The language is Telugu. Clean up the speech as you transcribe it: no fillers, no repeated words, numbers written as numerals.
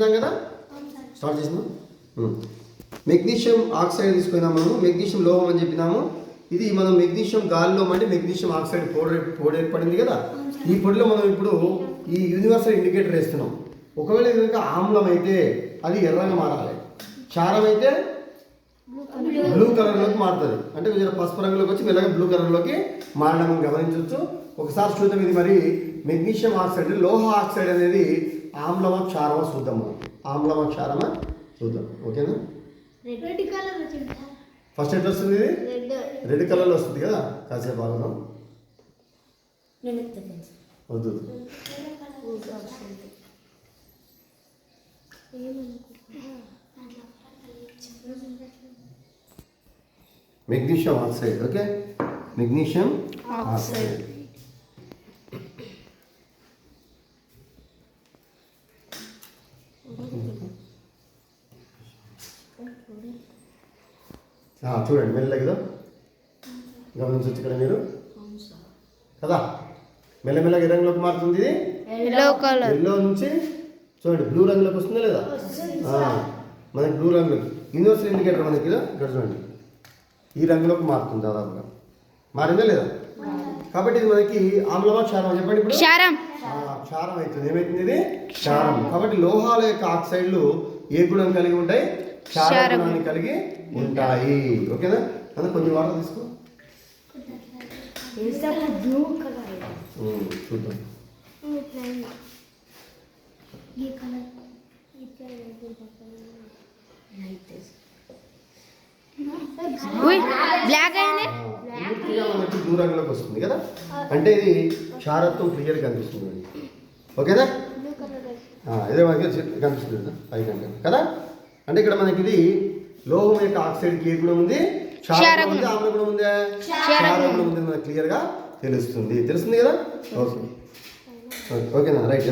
కదా స్టార్ట్ చేసినాం. మెగ్నీషియం ఆక్సైడ్ తీసుకున్నాం. మనము మెగ్నీషియం లోహం అని చెప్పినాము. ఇది మనం మెగ్నీషియం గాలిలో అంటే మెగ్నీషియం ఆక్సైడ్ పొడి ఏర్పడింది కదా. ఈ పొడిలో మనం ఇప్పుడు ఈ యూనివర్సల్ ఇండికేటర్ వేస్తున్నాం. ఒకవేళ కనుక ఆమ్లం అయితే అది ఎర్రగా మారాలి, క్షారం అయితే బ్లూ కలర్లోకి మారుతుంది. అంటే కొంచెం పసుపు రంగులోకి వచ్చి మెల్లగా బ్లూ కలర్లోకి మారడం గమనించవచ్చు. ఒకసారి చూద్దాం. ఇది మరి మెగ్నీషియం ఆక్సైడ్, లోహ ఆక్సైడ్ అనేది ఆమ్లమా క్షారమా చూద్దాము. ఆమ్లమా క్షారమా చూద్దాం. ఓకేనా? ఫస్ట్ ఎట్లా వస్తుంది? ఇది రెడ్ కలర్లో వస్తుంది కదా. కాసేపు బాగున్నాం వద్దు. Magnesium oxide. Okay, magnesium oxide. చూడండి మెల్లగా గమనించవచ్చు ఇక్కడ మీరు కదా. మెల్లమెల్లగా రంగులోకి మారుతుంది. ఎల్లో నుంచి చూడండి బ్లూ రంగులోకి వస్తుందా లేదా? మనకి బ్లూ రంగు యూనివర్సల్ ఇండికేటర్ మనకి ఇక్కడ చూడండి ఈ రంగులోకి మారుతుంది. దాదాపుగా మారిందా లేదా? కాబట్టి ఇది మనకి ఆమ్లమా క్షారం చెప్పండి. ఇప్పుడు క్షారం అవుతుంది. ఏమవుతుంది? ఇది క్షారం. కాబట్టి లోహాల యొక్క ఆక్సైడ్లు ఏ గుణం కలిగి ఉంటాయి? క్షార గుణాన్ని కలిగి ఉంటాయి. ఓకేనా? అదే కొంచెం వాటర్ తీసుకో చూద్దాం. మనకి బ్లూ రంగులోకి వస్తుంది కదా. అంటే ఇది క్షారత్వం క్లియర్ కనిపిస్తుంది. ఓకేనా? ఇదే మనకి కనిపిస్తుంది పైకి కదా. అంటే ఇక్కడ మనకి ఇది లోహం యొక్క ఆక్సైడ్కి ఏ గుణం ఉంది? క్షార గుణం ఉంది. ఆమ్ల గుణం ఉందా? క్షార గుణం ఉంది. మనకు క్లియర్గా తెలుస్తుంది కదా. ఓకే, ఓకేనా? రైట్.